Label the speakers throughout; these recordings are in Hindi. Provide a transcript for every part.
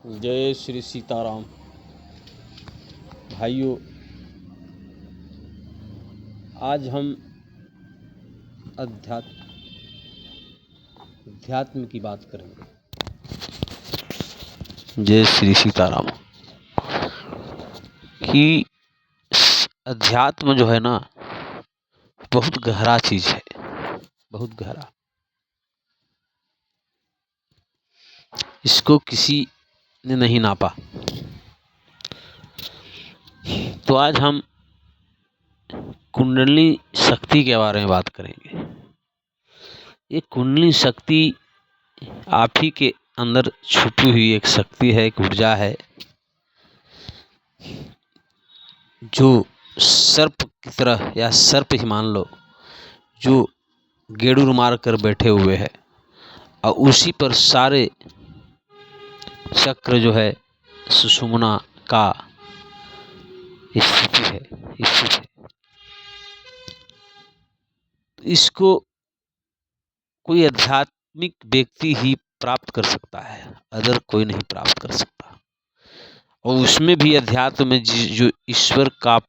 Speaker 1: जय श्री सीताराम। भाइयों, आज हम अध्यात्म की बात करेंगे। जय श्री सीताराम। कि अध्यात्म जो है ना, बहुत गहरा चीज है, बहुत गहरा। इसको किसी ने नहीं नापा। तो आज हम कुंडली शक्ति के बारे में बात करेंगे। ये कुंडली शक्ति आप ही के अंदर छुपी हुई एक शक्ति है, एक ऊर्जा है, जो सर्प की तरह, या सर्प ही मान लो, जो गेड़ूर मार कर बैठे हुए है, और उसी पर सारे चक्र जो है सुषुम्ना का स्थिति है। इसको कोई आध्यात्मिक व्यक्ति ही प्राप्त कर सकता है, अदर कोई नहीं प्राप्त कर सकता। और उसमें भी अध्यात्म में जो ईश्वर का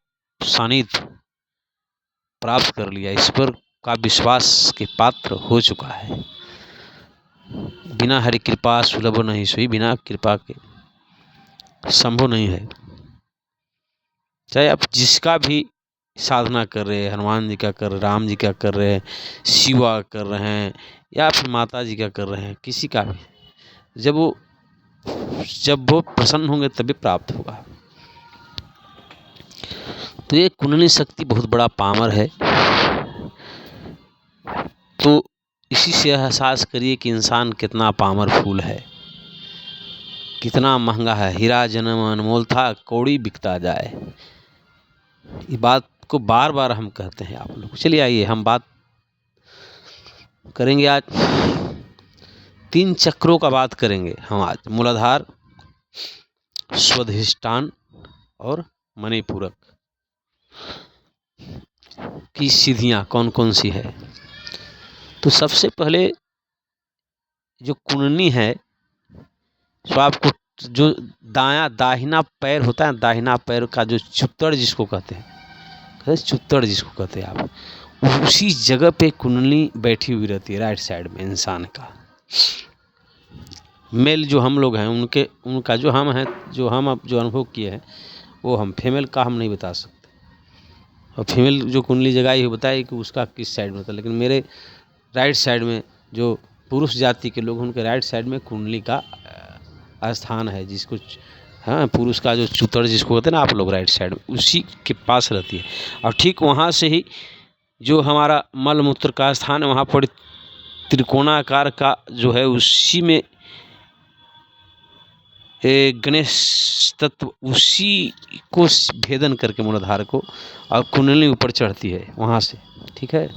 Speaker 1: सानिध्य प्राप्त कर लिया, ईश्वर का विश्वास के पात्र हो चुका है। बिना हरि कृपा सुलभ नहीं सोई, बिना कृपा के संभव नहीं है। चाहे आप जिसका भी साधना कर रहे हैं, हनुमान जी का कर रहे हैं, राम जी का कर रहे हैं, शिवा कर रहे हैं, या फिर माता जी का कर रहे हैं, किसी का भी, जब वो प्रसन्न होंगे तभी प्राप्त होगा। तो ये कुंडली शक्ति बहुत बड़ा पावर है। तो इसी से एहसास करिए कि इंसान कितना पावरफुल है, कितना महंगा है। हीरा जन्म अनमोल था, कौड़ी बिकता जाए। ये बात को बार बार हम कहते हैं आप लोग। चलिए आइए हम बात करेंगे। आज 3 चक्रों का बात करेंगे हम आज। मूलाधार, स्वाधिष्ठान और मणिपूरक की सीधियां कौन कौन सी है। तो सबसे पहले जो कुंडली है, तो आपको जो दाहिना पैर होता है, दाहिना पैर का जो चुत्तड़ जिसको कहते हैं, चुत्तड़ जिसको कहते हैं आप, उसी जगह पे कुंडली बैठी हुई रहती है, राइट साइड में इंसान का। मेल जो हम लोग हैं, उनका जो हम हैं, जो अनुभव किए हैं, वो हम फीमेल का हम नहीं बता सकते। और फीमेल जो कुंडली जगाई है बताए कि उसका किस साइड में होता है। लेकिन मेरे राइट साइड में जो पुरुष जाति के लोग, उनके राइट साइड में कुंडली का स्थान है, जिसको पुरुष का जो चुत्तड़ जिसको कहते हैं ना आप लोग, राइट साइड में उसी के पास रहती है। और ठीक वहाँ से ही जो हमारा मल मूत्र का स्थान है, वहाँ पर त्रिकोणाकार का जो है, उसी में गणेश तत्व, उसी को भेदन करके मूलाधार को, और कुंडली ऊपर चढ़ती है वहाँ से। ठीक है।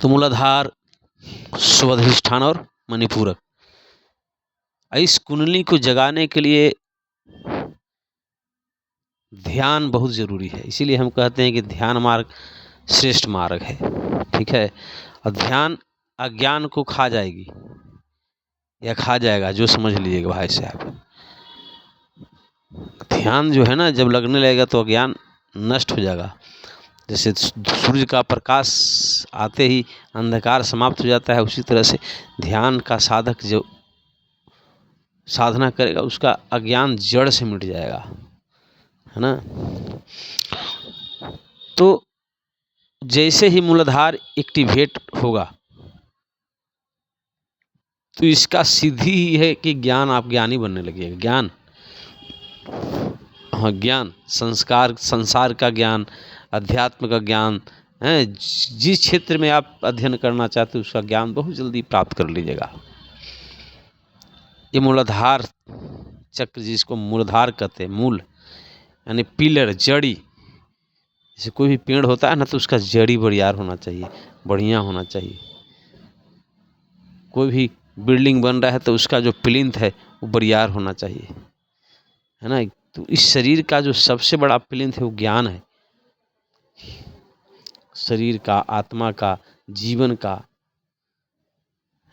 Speaker 1: तो मूलाधार, स्वाधिष्ठान और मणिपूरक। इस कुंडली को जगाने के लिए ध्यान बहुत जरूरी है। इसीलिए हम कहते हैं कि ध्यान मार्ग श्रेष्ठ मार्ग है। ठीक है। और ध्यान अज्ञान को खा जाएगी, या खा जाएगा, जो समझ लीजिएगा भाई साहब। ध्यान जो है ना, जब लगने लगेगा तो अज्ञान नष्ट हो जाएगा। जैसे सूर्य का प्रकाश आते ही अंधकार समाप्त हो जाता है, उसी तरह से ध्यान का साधक जो साधना करेगा, उसका अज्ञान जड़ से मिट जाएगा, है ना। तो जैसे ही मूलाधार एक्टिवेट होगा, तो इसका सीधी ही है कि ज्ञान, आप ज्ञानी बनने लगेगा। ज्ञान, ज्ञान, संसार का ज्ञान, अध्यात्म का ज्ञान है। जिस क्षेत्र में आप अध्ययन करना चाहते हो, उसका ज्ञान बहुत जल्दी प्राप्त कर लीजिएगा। ये मूलाधार चक्र, जिसको मूलाधार कहते हैं, मूल यानी पिलर, जड़ी। जैसे कोई भी पेड़ होता है ना, तो उसका जड़ी बढ़िया होना चाहिए, बढ़िया होना चाहिए। कोई भी बिल्डिंग बन रहा है, तो उसका जो प्लिंथ है वो बढ़िया होना चाहिए, है ना। तो इस शरीर का जो सबसे बड़ा प्लिंथ है वो ज्ञान है। शरीर का, आत्मा का, जीवन का,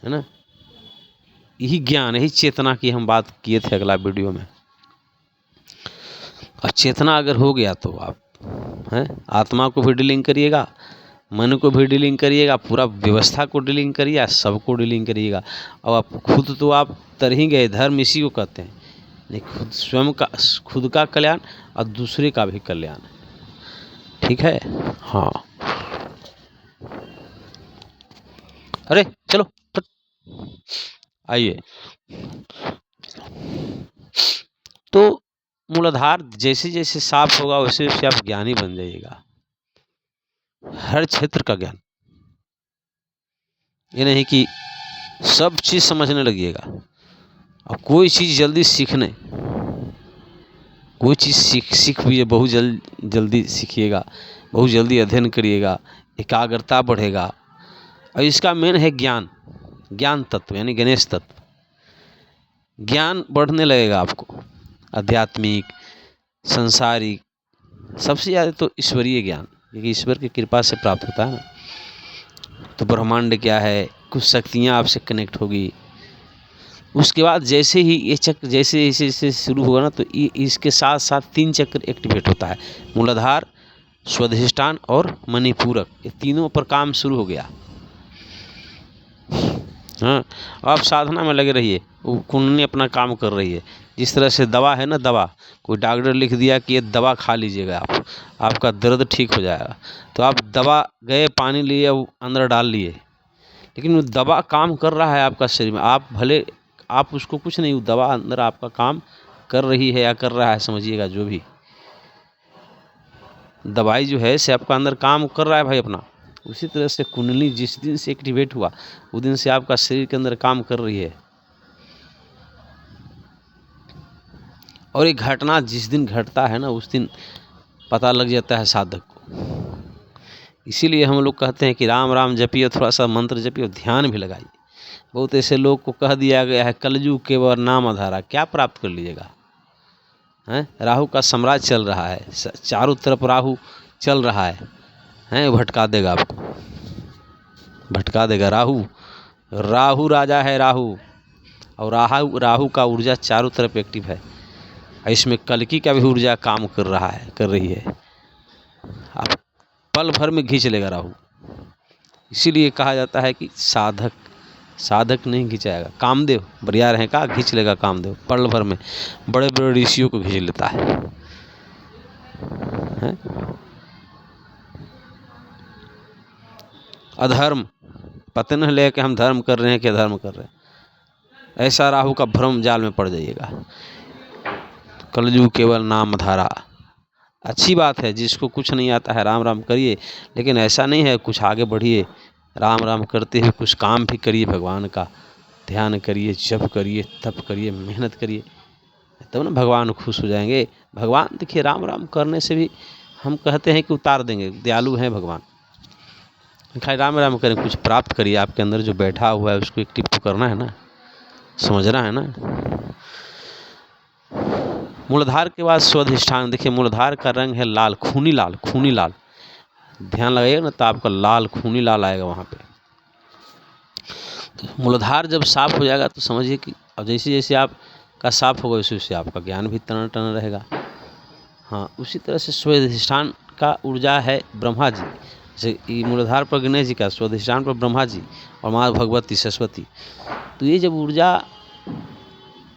Speaker 1: है ना। यही ज्ञान, यही चेतना की हम बात किए थे अगला वीडियो में। और चेतना अगर हो गया तो आप हैं आत्मा को भी डीलिंग करिएगा, मन को भी डीलिंग करिएगा, पूरा व्यवस्था को डीलिंग करिए, सबको डीलिंग करिएगा। और आप खुद तो आप तर ही गए, धर्म इसी को कहते हैं। खुद स्वयं का, खुद का कल्याण और दूसरे का भी कल्याण, ठीक है। हाँ, अरे चलो आइए। तो मूलाधार जैसे जैसे साफ होगा वैसे वैसे आप ज्ञानी बन जाइएगा, हर क्षेत्र का ज्ञान। ये नहीं कि सब चीज समझने लगिएगा और कोई चीज जल्दी सीखने, कोई चीज सीख भी बहुत जल्दी सीखिएगा, बहुत जल्दी अध्ययन करिएगा, एकाग्रता बढ़ेगा। और इसका मेन है ज्ञान, ज्ञान तत्व यानी गणेश तत्व। ज्ञान बढ़ने लगेगा आपको, आध्यात्मिक, संसारिक, सबसे ज़्यादा तो ईश्वरीय ज्ञान, क्योंकि ईश्वर की कृपा से प्राप्त होता है ना। तो ब्रह्मांड क्या है, कुछ शक्तियाँ आपसे कनेक्ट होगी। उसके बाद जैसे ही ये चक्र जैसे जैसे शुरू होगा ना, तो इसके साथ साथ 3 चक्र एक्टिवेट होता है, मूलाधार, स्वाधिष्ठान और मणिपूरक। ये तीनों पर काम शुरू हो गया। हाँ, आप साधना में लगे रहिए, वो कुंडली अपना काम कर रही है। जिस तरह से दवा है ना, दवा कोई डॉक्टर लिख दिया कि ये दवा खा लीजिएगा, आपका दर्द ठीक हो जाएगा, तो आप दवा गए, पानी लिए, वो अंदर डाल लिए, लेकिन वो दवा काम कर रहा है आपका शरीर में। आप भले आप उसको कुछ नहीं, वो दवा अंदर आपका काम कर रही है या कर रहा है, समझिएगा। जो भी दवाई जो है से आपका अंदर काम कर रहा है भाई अपना। उसी तरह से कुंडली जिस दिन से एक्टिवेट हुआ उस दिन से आपका शरीर के अंदर काम कर रही है। और एक घटना जिस दिन घटता है ना, उस दिन पता लग जाता है साधक को। इसीलिए हम लोग कहते हैं कि राम राम जपिए, थोड़ा सा मंत्र जपिए, ध्यान भी लगाइए। बहुत ऐसे लोग को कह दिया गया है कलयुग केवल नाम आधारा, क्या प्राप्त कर लीजिएगा? हैं, राहु का साम्राज्य चल रहा है, चारों तरफ राहु चल रहा है, भटका देगा आपको, भटका देगा। राहु राजा है, राहु। और राहु का ऊर्जा चारों तरफ एक्टिव है, इसमें कल्कि का भी ऊर्जा काम कर रही है। आप पल भर में खींच लेगा राहु। इसीलिए कहा जाता है कि साधक नहीं खिंचाएगा, कामदेव बढ़िया रहे का खींच लेगा। कामदेव पल भर में बड़े बड़े ऋषियों को खींच लेता है। अधर्म पता न ले कि हम धर्म कर रहे हैं कि अधर्म कर रहे हैं, ऐसा राहु का भ्रम जाल में पड़ जाइएगा। कलयुग केवल नाम धारा, अच्छी बात है। जिसको कुछ नहीं आता है राम राम करिए, लेकिन ऐसा नहीं है, कुछ आगे बढ़िए, राम राम करते हुए कुछ काम भी करिए, भगवान का ध्यान करिए, जप करिए, तप करिए, मेहनत करिए, तब ना भगवान खुश हो जाएंगे। भगवान देखिए, राम राम करने से भी हम कहते हैं कि उतार देंगे, दयालु हैं भगवान। खाली राम राम करें, कुछ प्राप्त करिए। आपके अंदर जो बैठा हुआ है उसको एक्टिव तो करना है ना, समझना है ना। मूलाधार के बाद स्वाधिष्ठान। देखिए मूलाधार का रंग है लाल, खूनी लाल, खूनी लाल। ध्यान लगाइएगा ना तो आपका लाल, खूनी लाल आएगा वहाँ पे। तो मूलाधार जब साफ हो जाएगा तो समझिए कि अब जैसे जैसे आपका साफ होगा वैसे वैसे आपका ज्ञान भी तना टना रहेगा। हाँ, उसी तरह से स्वाधिष्ठान का ऊर्जा है ब्रह्मा जी। जैसे मूलाधार पर गणेश जी का, स्वाधिष्ठान पर ब्रह्मा जी और माँ भगवती सरस्वती। तो ये जब ऊर्जा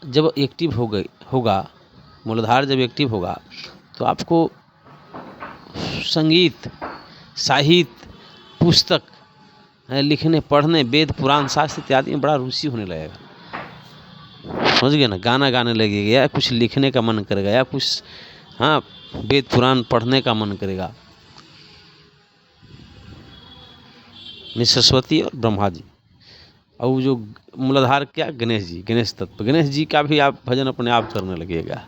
Speaker 1: जब एक्टिव होगा, मूलाधार जब एक्टिव होगा तो आपको संगीत, साहित्य, पुस्तक लिखने, पढ़ने, वेद पुराण शास्त्र इत्यादि में बड़ा रुचि होने लगेगा। समझ गए ना, गाना गाने लगेगा या कुछ लिखने का मन करेगा या कुछ वेद पुराण पढ़ने का मन करेगा। सरस्वती और ब्रह्मा जी, और जो मूलाधार क्या, गणेश जी, गणेश तत्व, गणेश जी का भी आप भजन अपने आप करने लगेगा।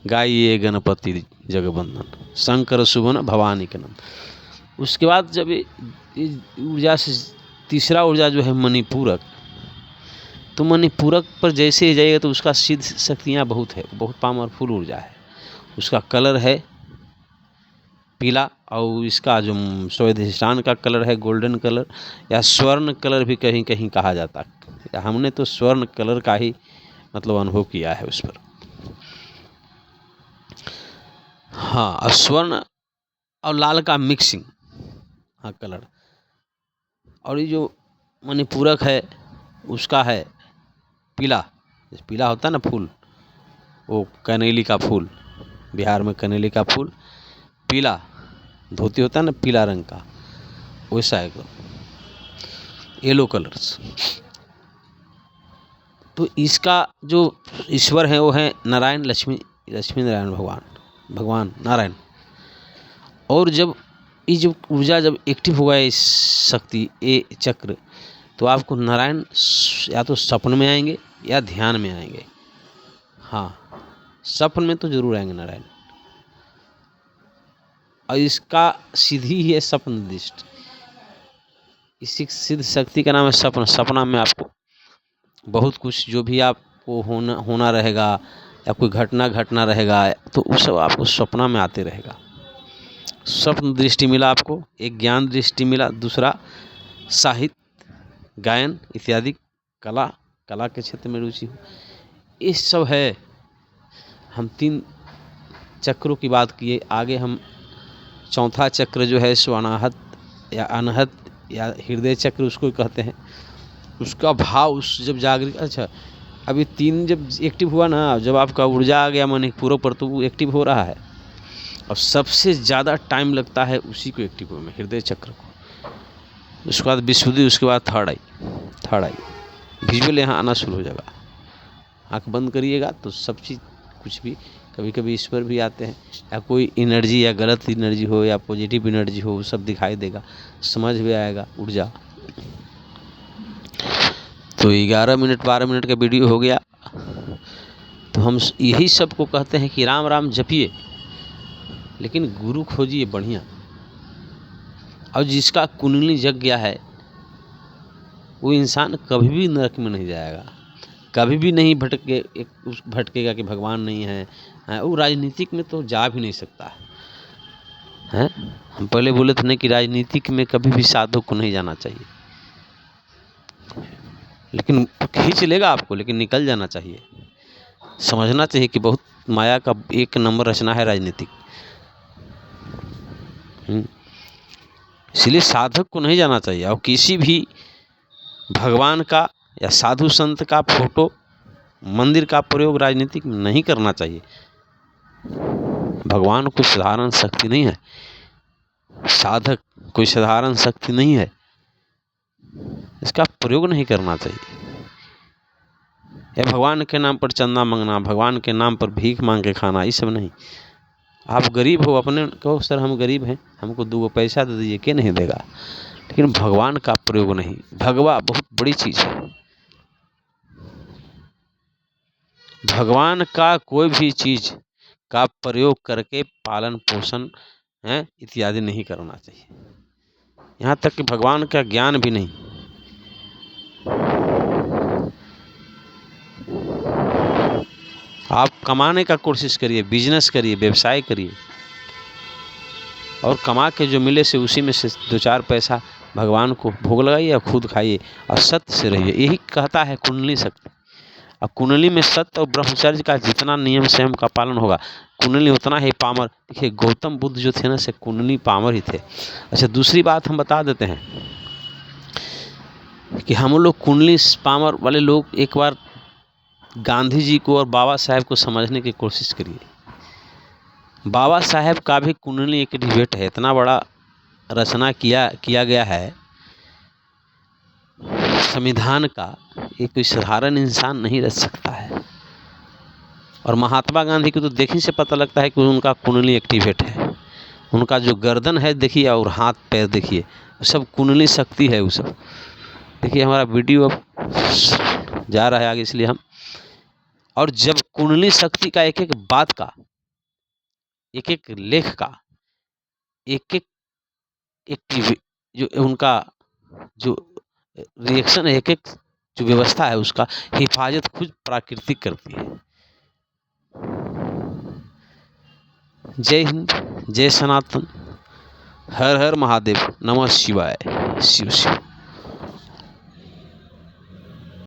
Speaker 1: गाइए गणपति जगवंदन, शंकर सुवन भवानी के नाम। उसके बाद जब ऊर्जा से तीसरा ऊर्जा जो है मणिपूरक, तो मणिपूरक पर जैसे ही जाइएगा तो उसका सिद्ध शक्तियाँ बहुत है, बहुत पावरफुल ऊर्जा है। उसका कलर है पीला, और इसका जो स्वाधिष्ठान का कलर है गोल्डन कलर या स्वर्ण कलर भी कहीं कहीं कहा जाता है। हमने तो स्वर्ण कलर का ही मतलब अनुभव किया है उस पर। हाँ, और स्वर्ण और लाल का मिक्सिंग, हाँ कलर। और ये जो मणिपूरक है उसका है पीला, पीला होता है ना फूल, वो कनेली का फूल, बिहार में कनेली का फूल पीला धोती होता है ना पीला रंग का, वैसा है येलो कलर्स। तो इसका जो ईश्वर है वो है नारायण, लक्ष्मी नारायण भगवान नारायण। और जब ये जो ऊर्जा जब एक्टिव हुआ है इस शक्ति ये चक्र, तो आपको नारायण या तो सपन में आएंगे या ध्यान में आएंगे। हाँ, सपन में तो जरूर आएंगे नारायण। और इसका सिद्धि ही है सपन दृष्टि, इसी सिद्ध शक्ति का नाम है सपन। सपना में आपको बहुत कुछ जो भी आपको होना रहेगा या कोई घटना रहेगा, तो वो सब आपको सपना में आते रहेगा। स्वप्न दृष्टि मिला आपको, एक ज्ञान दृष्टि मिला, दूसरा साहित्य गायन इत्यादि कला के क्षेत्र में रुचि हो, ये सब है। हम 3 चक्रों की बात किए, आगे हम चौथा चक्र जो है सो अनाहत या अनहत या हृदय चक्र उसको कहते हैं। उसका भाव उस जब जागृत, अच्छा अभी 3 जब एक्टिव हुआ ना, जब आपका ऊर्जा आ गया मणिपुरों पर, तो वो एक्टिव हो रहा है। अब सबसे ज़्यादा टाइम लगता है उसी को एक्टिव होने में, हृदय चक्र को। उसके बाद विशुद्धि, उसके बाद थर्ड आई विजुअल यहाँ आना शुरू हो जाएगा। आँख बंद करिएगा तो सब चीज़ कुछ भी, कभी कभी ईश्वर भी आते हैं, या कोई एनर्जी या गलत एनर्जी हो या पॉजिटिव एनर्जी हो, वो सब दिखाई देगा, समझ भी आएगा ऊर्जा। तो 11 मिनट 12 मिनट का वीडियो हो गया। तो हम यही सबको कहते हैं कि राम राम जपिए, लेकिन गुरु खोजिए बढ़िया। और जिसका कुंडली जग गया है वो इंसान कभी भी नरक में नहीं जाएगा, कभी भी नहीं भटकेगा कि भगवान नहीं है। वो राजनीतिक में तो जा भी नहीं सकता है। हम पहले बोले थे ना कि राजनीतिक में कभी भी साधु को नहीं जाना चाहिए, लेकिन खींच लेगा आपको, लेकिन निकल जाना चाहिए। समझना चाहिए कि बहुत माया का एक नंबर रचना है राजनीतिक। इसलिए साधक को नहीं जाना चाहिए, और किसी भी भगवान का या साधु संत का फोटो मंदिर का प्रयोग राजनीतिक में नहीं करना चाहिए। भगवान कोई साधारण शक्ति नहीं है, साधक कोई साधारण शक्ति नहीं है, इसका प्रयोग नहीं करना चाहिए। या भगवान के नाम पर चंदा मांगना, भगवान के नाम पर भीख मांग के खाना, ये सब नहीं। आप गरीब हो, अपने कहो सर हम गरीब हैं, हमको 2 पैसा दे दीजिए, क्या नहीं देगा, लेकिन भगवान का प्रयोग नहीं। भगवा बहुत बड़ी चीज है, भगवान का कोई भी चीज का प्रयोग करके पालन पोषण इत्यादि नहीं करना चाहिए, यहाँ तक कि भगवान का ज्ञान भी नहीं। आप कमाने का कोशिश करिए, बिजनेस करिए, व्यवसाय करिए, और कमा के जो मिले से उसी में से 2-4 पैसा भगवान को भोग लगाइए और खुद खाइए, और सत्य से रहिए। यही कहता है कुंडली शक्ति। और कुंडली में सत्य और ब्रह्मचर्य का जितना नियम संयम का पालन होगा, कुंडली उतना ही पामर। देखिए गौतम बुद्ध जो थे ना, से कुंडली पामर ही थे। अच्छा, दूसरी बात हम बता देते हैं कि हम लोग कुंडली पामर वाले लोग एक बार गांधी जी को और बाबा साहेब को समझने की कोशिश करिए। बाबा साहेब का भी कुंडली एक डिबेट है, इतना बड़ा रचना किया गया है संविधान का, ये कोई साधारण इंसान नहीं रच सकता है। और महात्मा गांधी को तो देखने से पता लगता है कि उनका कुंडली एक्टिवेट है। उनका जो गर्दन है देखिए, और हाथ पैर देखिए, सब कुंडली शक्ति है वो सब। देखिए हमारा वीडियो अब जा रहा है आगे, इसलिए हम, और जब कुंडली शक्ति का एक एक बात का, एक एक लेख का, एक एक जो उनका जो रिएक्शन है, एक एक जो व्यवस्था है, उसका हिफाजत खुद प्राकृतिक करती है। जय हिंद, जय सनातन। हर हर महादेव, नमः शिवाय, शिव शिव।